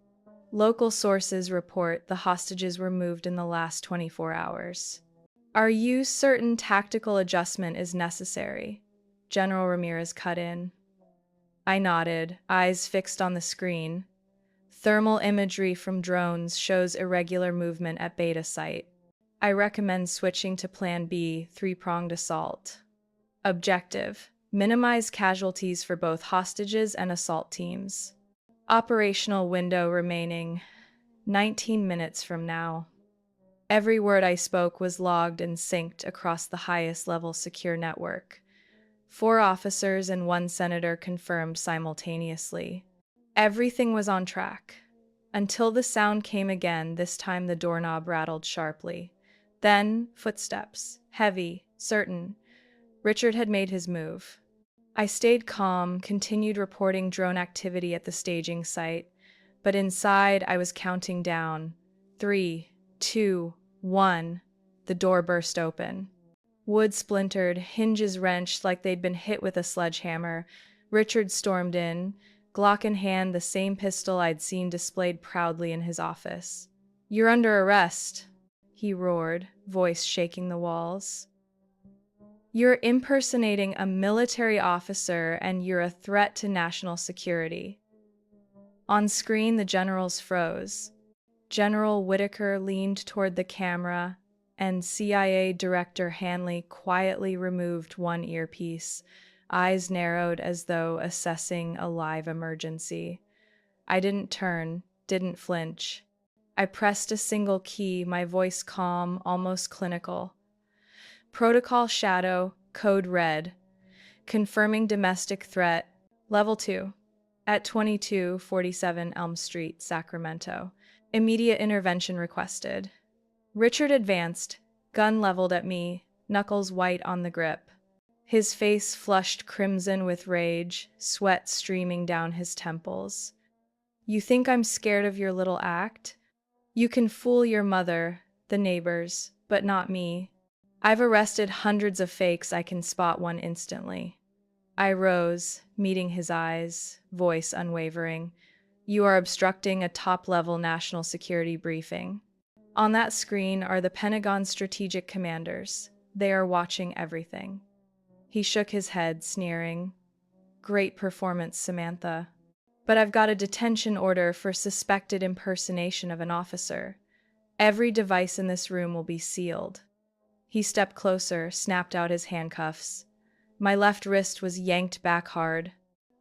Speaker 1: Local sources report the hostages were moved in the last 24 hours. Are you certain tactical adjustment is necessary? General Ramirez cut in. I nodded, eyes fixed on the screen. Thermal imagery from drones shows irregular movement at Beta site. I recommend switching to Plan B, 3-pronged assault. Objective: minimize casualties for both hostages and assault teams. Operational window remaining 19 minutes from now. Every word I spoke was logged and synced across the highest level secure network. 4 officers and 1 senator confirmed simultaneously. Everything was on track. Until the sound came again, this time the doorknob rattled sharply. Then, footsteps, heavy, certain. Richard had made his move. I stayed calm, continued reporting drone activity at the staging site, but inside I was counting down. 3, 2, 1. The door burst open. Wood splintered, hinges wrenched like they'd been hit with a sledgehammer. Richard stormed in, Glock in hand, the same pistol I'd seen displayed proudly in his office. "You're under arrest," he roared, voice shaking the walls. "You're impersonating a military officer and you're a threat to national security." On screen, the generals froze. General Whitaker leaned toward the camera, and CIA Director Hanley quietly removed one earpiece, eyes narrowed as though assessing a live emergency. I didn't turn, didn't flinch. I pressed a single key, my voice calm, almost clinical. Protocol Shadow, Code Red. Confirming domestic threat, Level 2. At 2247 Elm Street, Sacramento. Immediate intervention requested. Richard advanced, gun leveled at me, knuckles white on the grip. His face flushed crimson with rage, sweat streaming down his temples. "You think I'm scared of your little act? You can fool your mother, the neighbors, but not me. I've arrested hundreds of fakes, I can spot one instantly." I rose, meeting his eyes, voice unwavering. "You are obstructing a top-level national security briefing. On that screen are the Pentagon's strategic commanders. They are watching everything." He shook his head, sneering. "Great performance, Samantha. But I've got a detention order for suspected impersonation of an officer. Every device in this room will be sealed." He stepped closer, snapped out his handcuffs. My left wrist was yanked back hard.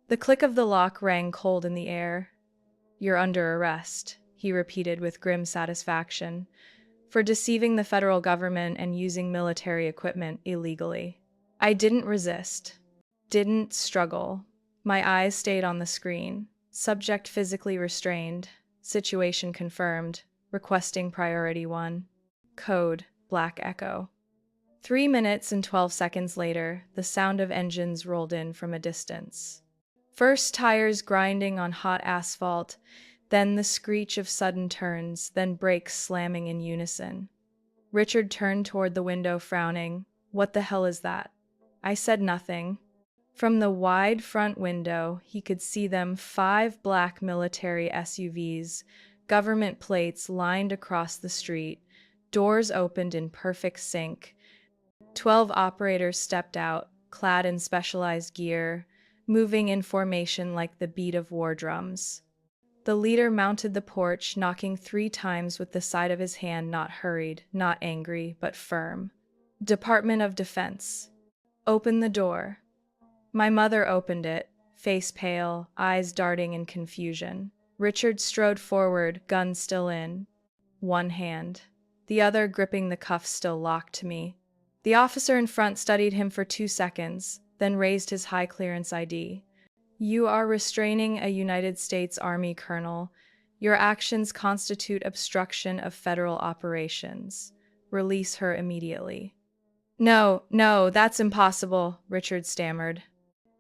Speaker 1: The click of the lock rang cold in the air. "You're under arrest," he repeated with grim satisfaction, "for deceiving the federal government and using military equipment illegally." I didn't resist, didn't struggle. My eyes stayed on the screen. Subject physically restrained. Situation confirmed. Requesting priority 1. Code, Black Echo. 3 minutes and 12 seconds later, the sound of engines rolled in from a distance. First tires grinding on hot asphalt, then the screech of sudden turns, then brakes slamming in unison. Richard turned toward the window, frowning. What the hell is that? I said nothing. From the wide front window, he could see them, 5 black military SUVs, government plates lined across the street, doors opened in perfect sync. 12 operators stepped out, clad in specialized gear, moving in formation like the beat of war drums. The leader mounted the porch, knocking 3 times with the side of his hand, not hurried, not angry, but firm. Department of Defense. Open the door. My mother opened it, face pale, eyes darting in confusion. Richard strode forward, gun still in one hand, the other gripping the cuffs still locked to me. The officer in front studied him for 2 seconds, then raised his high clearance ID. You are restraining a United States Army colonel. Your actions constitute obstruction of federal operations. Release her immediately. No, no, that's impossible, Richard stammered.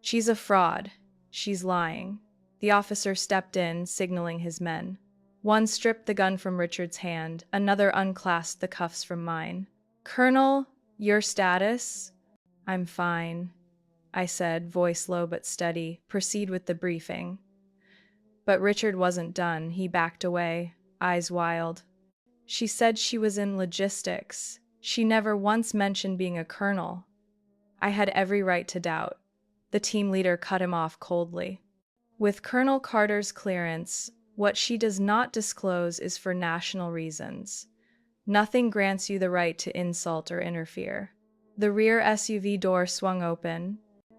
Speaker 1: She's a fraud. She's lying. The officer stepped in, signaling his men. One stripped the gun from Richard's hand, another unclasped the cuffs from mine. Colonel, your status? I'm fine, I said, voice low but steady. Proceed with the briefing. But Richard wasn't done. He backed away, eyes wild. She said she was in logistics. She never once mentioned being a colonel. I had every right to doubt. The team leader cut him off coldly. With Colonel Carter's clearance, what she does not disclose is for national reasons. Nothing grants you the right to insult or interfere. The rear SUV door swung open.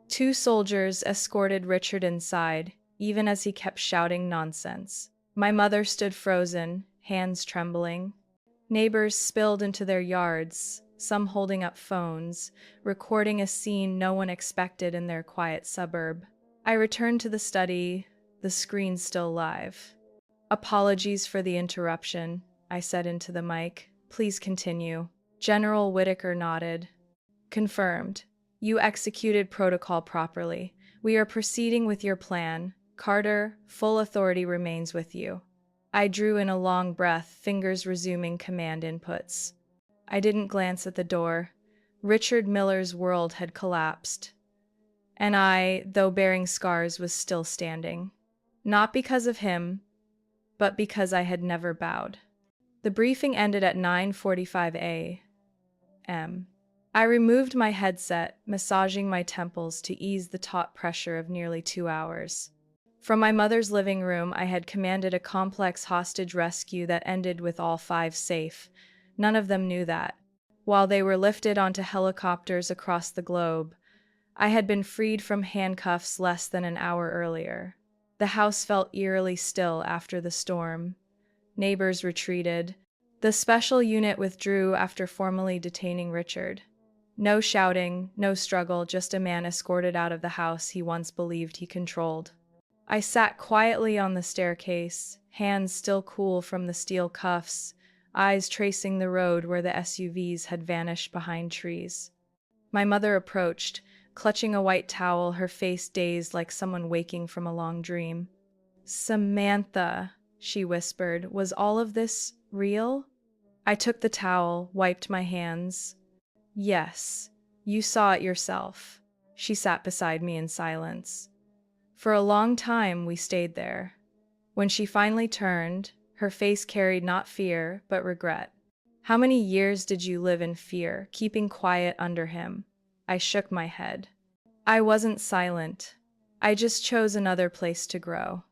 Speaker 1: 2 soldiers escorted Richard inside, even as he kept shouting nonsense. My mother stood frozen, hands trembling. Neighbors spilled into their yards, some holding up phones, recording a scene no one expected in their quiet suburb. I returned to the study, the screen still live. Apologies for the interruption, I said into the mic. Please continue. General Whitaker nodded. Confirmed. You executed protocol properly. We are proceeding with your plan. Carter, full authority remains with you. I drew in a long breath, fingers resuming command inputs. I didn't glance at the door. Richard Miller's world had collapsed. And I, though bearing scars, was still standing. Not because of him, but because I had never bowed. The briefing ended at 9:45 a.m. I removed my headset, massaging my temples to ease the taut pressure of nearly 2 hours. From my mother's living room, I had commanded a complex hostage rescue that ended with all 5 safe. None of them knew that. While they were lifted onto helicopters across the globe, I had been freed from handcuffs less than an hour earlier. The house felt eerily still after the storm. Neighbors retreated. The special unit withdrew after formally detaining Richard. No shouting, no struggle, just a man escorted out of the house he once believed he controlled. I sat quietly on the staircase, hands still cool from the steel cuffs, eyes tracing the road where the SUVs had vanished behind trees. My mother approached, clutching a white towel, her face dazed like someone waking from a long dream. Samantha, she whispered, was all of this real? I took the towel, wiped my hands. Yes, you saw it yourself. She sat beside me in silence. For a long time, we stayed there. When she finally turned, her face carried not fear, but regret. How many years did you live in fear, keeping quiet under him? I shook my head. I wasn't silent. I just chose another place to grow.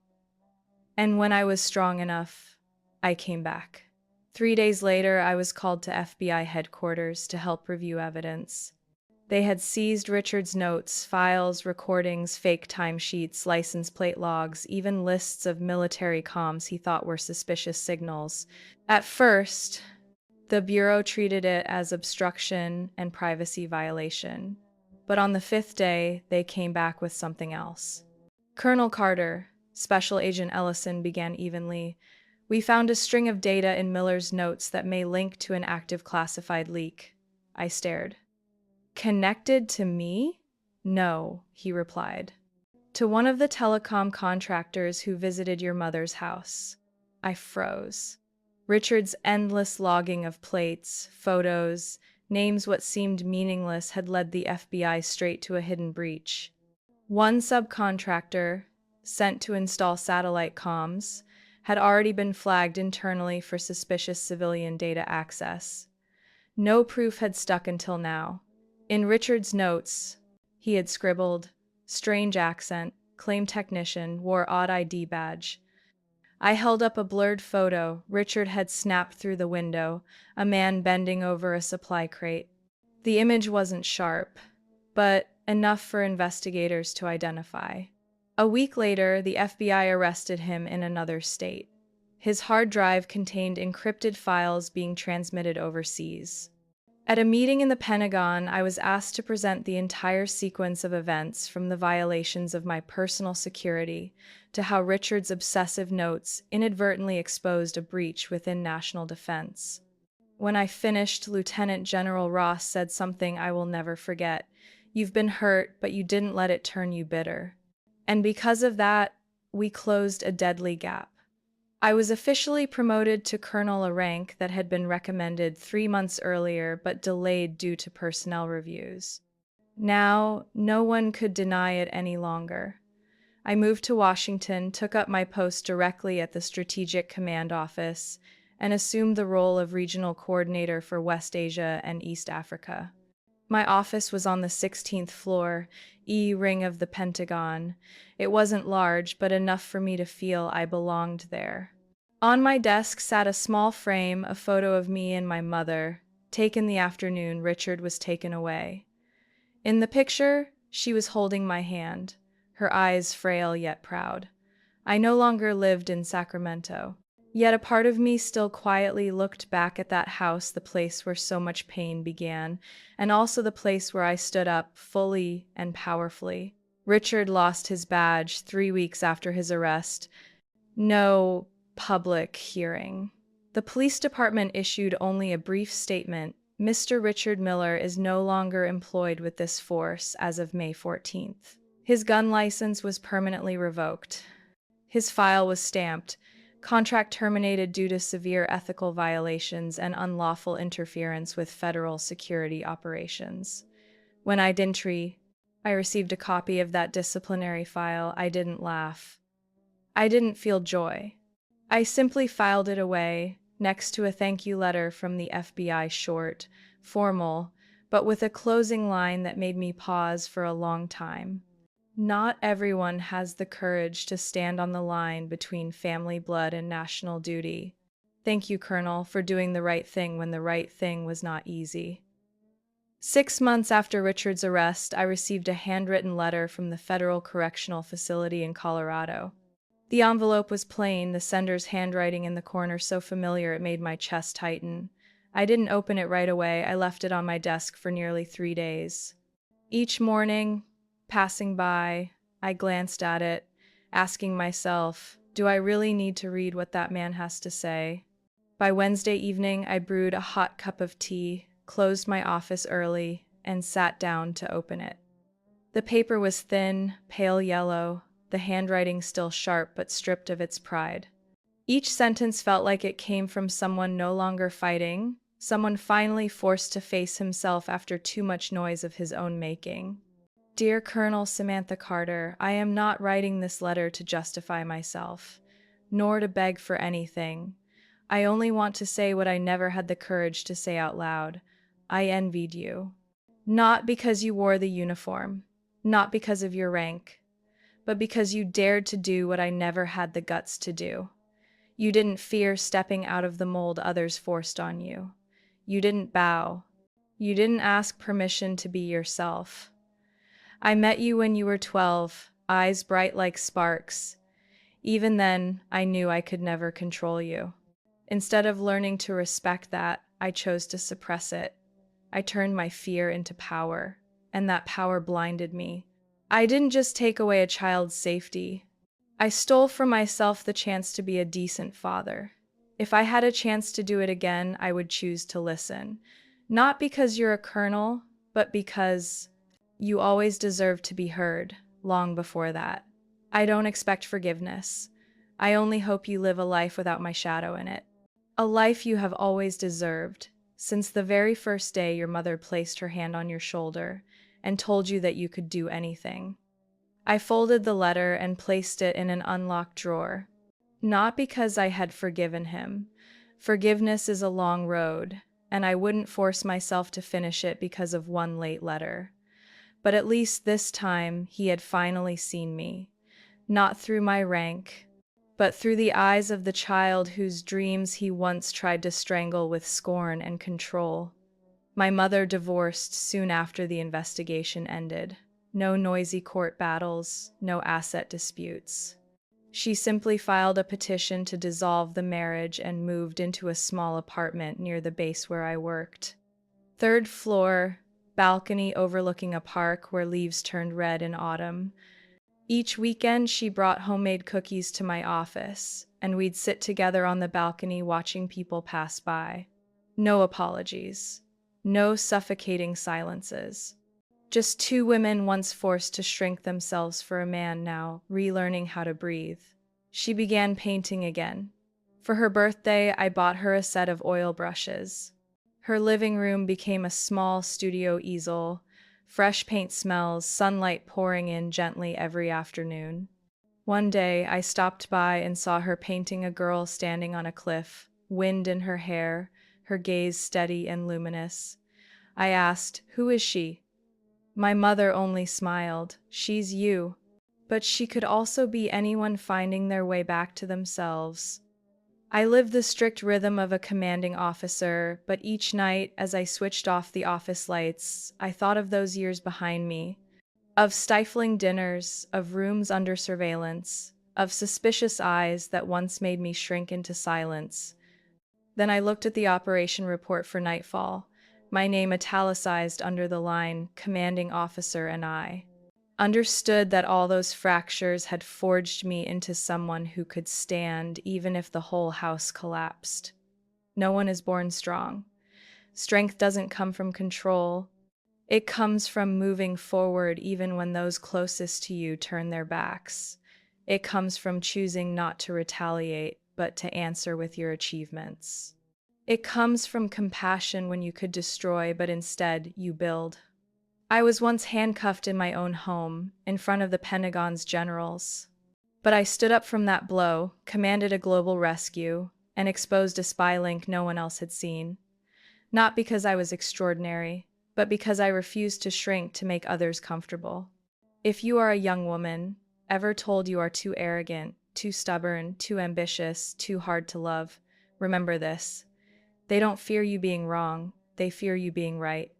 Speaker 1: And when I was strong enough, I came back. 3 days later, I was called to FBI headquarters to help review evidence. They had seized Richard's notes, files, recordings, fake timesheets, license plate logs, even lists of military comms he thought were suspicious signals. At first, the Bureau treated it as obstruction and privacy violation. But on the 5th day, they came back with something else. Colonel Carter, Special Agent Ellison began evenly. We found a string of data in Miller's notes that may link to an active classified leak. I stared. Connected to me? No, he replied. To one of the telecom contractors who visited your mother's house. I froze. Richard's endless logging of plates, photos, names what seemed meaningless had led the FBI straight to a hidden breach. One subcontractor, sent to install satellite comms, had already been flagged internally for suspicious civilian data access. No proof had stuck until now. In Richard's notes, he had scribbled, "Strange accent, claim technician, wore odd ID badge." I held up a blurred photo Richard had snapped through the window, a man bending over a supply crate. The image wasn't sharp, but enough for investigators to identify. A week later, the FBI arrested him in another state. His hard drive contained encrypted files being transmitted overseas. At a meeting in the Pentagon, I was asked to present the entire sequence of events from the violations of my personal security to how Richard's obsessive notes inadvertently exposed a breach within national defense. When I finished, Lieutenant General Ross said something I will never forget. "You've been hurt, but you didn't let it turn you bitter." And because of that, we closed a deadly gap. I was officially promoted to colonel, a rank that had been recommended 3 months earlier but delayed due to personnel reviews. Now, no one could deny it any longer. I moved to Washington, took up my post directly at the Strategic Command Office, and assumed the role of regional coordinator for West Asia and East Africa. My office was on the 16th floor, E ring of the Pentagon. It wasn't large, but enough for me to feel I belonged there. On my desk sat a small frame, a photo of me and my mother, taken the afternoon Richard was taken away. In the picture, she was holding my hand, her eyes frail yet proud. I no longer lived in Sacramento. Yet a part of me still quietly looked back at that house, the place where so much pain began, and also the place where I stood up fully and powerfully. Richard lost his badge 3 weeks after his arrest. No public hearing. The police department issued only a brief statement. "Mr. Richard Miller is no longer employed with this force as of May 14th. His gun license was permanently revoked. His file was stamped. Contract terminated due to severe ethical violations and unlawful interference with federal security operations." When I received a copy of that disciplinary file, I didn't laugh. I didn't feel joy. I simply filed it away, next to a thank you letter from the FBI, short, formal, but with a closing line that made me pause for a long time. Not everyone has the courage to stand on the line between family blood and national duty. Thank you, Colonel, for doing the right thing when the right thing was not easy. 6 months after Richard's arrest, I received a handwritten letter from the Federal Correctional Facility in Colorado. The envelope was plain, the sender's handwriting in the corner so familiar it made my chest tighten. I didn't open it right away. I left it on my desk for nearly 3 days. Each morning, passing by, I glanced at it, asking myself, do I really need to read what that man has to say? By Wednesday evening, I brewed a hot cup of tea, closed my office early, and sat down to open it. The paper was thin, pale yellow, the handwriting still sharp but stripped of its pride. Each sentence felt like it came from someone no longer fighting, someone finally forced to face himself after too much noise of his own making. Dear Colonel Samantha Carter, I am not writing this letter to justify myself, nor to beg for anything. I only want to say what I never had the courage to say out loud. I envied you. Not because you wore the uniform, not because of your rank, but because you dared to do what I never had the guts to do. You didn't fear stepping out of the mold others forced on you. You didn't bow. You didn't ask permission to be yourself. I met you when you were 12, eyes bright like sparks. Even then, I knew I could never control you. Instead of learning to respect that, I chose to suppress it. I turned my fear into power, and that power blinded me. I didn't just take away a child's safety. I stole from myself the chance to be a decent father. If I had a chance to do it again, I would choose to listen. Not because you're a colonel, but because you always deserved to be heard, long before that. I don't expect forgiveness. I only hope you live a life without my shadow in it. A life you have always deserved, since the very first day your mother placed her hand on your shoulder and told you that you could do anything. I folded the letter and placed it in an unlocked drawer. Not because I had forgiven him. Forgiveness is a long road, and I wouldn't force myself to finish it because of one late letter. But at least this time he had finally seen me, not through my rank, but through the eyes of the child whose dreams he once tried to strangle with scorn and control. My mother divorced soon after the investigation ended. No noisy court battles, no asset disputes. She simply filed a petition to dissolve the marriage and moved into a small apartment near the base where I worked. Third floor, balcony overlooking a park where leaves turned red in autumn. Each weekend, she brought homemade cookies to my office, and we'd sit together on the balcony watching people pass by. No apologies. No suffocating silences. Just two women once forced to shrink themselves for a man now, relearning how to breathe. She began painting again. For her birthday, I bought her a set of oil brushes. Her living room became a small studio easel, fresh paint smells, sunlight pouring in gently every afternoon. One day, I stopped by and saw her painting a girl standing on a cliff, wind in her hair, her gaze steady and luminous. I asked, "Who is she?" My mother only smiled. "She's you." But she could also be anyone finding their way back to themselves. I lived the strict rhythm of a commanding officer, but each night, as I switched off the office lights, I thought of those years behind me, of stifling dinners, of rooms under surveillance, of suspicious eyes that once made me shrink into silence. Then I looked at the operation report for Nightfall, my name italicized under the line, Commanding Officer and I. Understood that all those fractures had forged me into someone who could stand even if the whole house collapsed. No one is born strong. Strength doesn't come from control. It comes from moving forward even when those closest to you turn their backs. It comes from choosing not to retaliate, but to answer with your achievements. It comes from compassion when you could destroy, but instead you build. I was once handcuffed in my own home, in front of the Pentagon's generals. But I stood up from that blow, commanded a global rescue, and exposed a spy link no one else had seen. Not because I was extraordinary, but because I refused to shrink to make others comfortable. If you are a young woman, ever told you are too arrogant, too stubborn, too ambitious, too hard to love, remember this. They don't fear you being wrong, they fear you being right.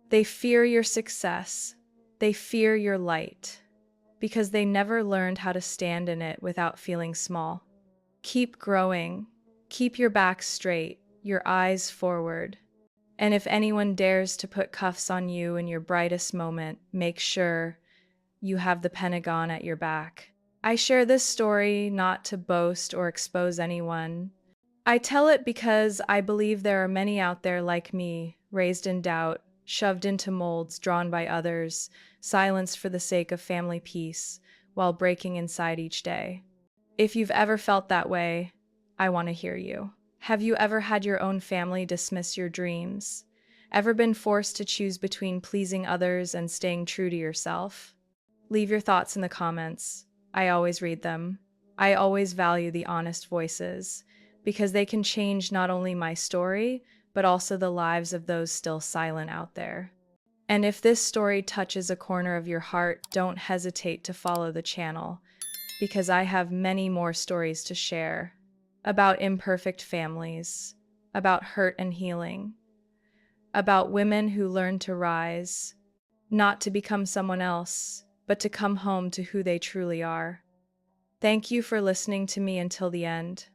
Speaker 1: They fear your success. They fear your light, because they never learned how to stand in it without feeling small. Keep growing. Keep your back straight, your eyes forward. And if anyone dares to put cuffs on you in your brightest moment, make sure you have the Pentagon at your back. I share this story not to boast or expose anyone. I tell it because I believe there are many out there like me, raised in doubt, shoved into molds drawn by others, silenced for the sake of family peace, while breaking inside each day. If you've ever felt that way, I want to hear you. Have you ever had your own family dismiss your dreams? Ever been forced to choose between pleasing others and staying true to yourself? Leave your thoughts in the comments. I always read them. I always value the honest voices, because they can change not only my story, but also the lives of those still silent out there. And if this story touches a corner of your heart, don't hesitate to follow the channel, because I have many more stories to share about imperfect families, about hurt and healing, about women who learn to rise, not to become someone else, but to come home to who they truly are. Thank you for listening to me until the end.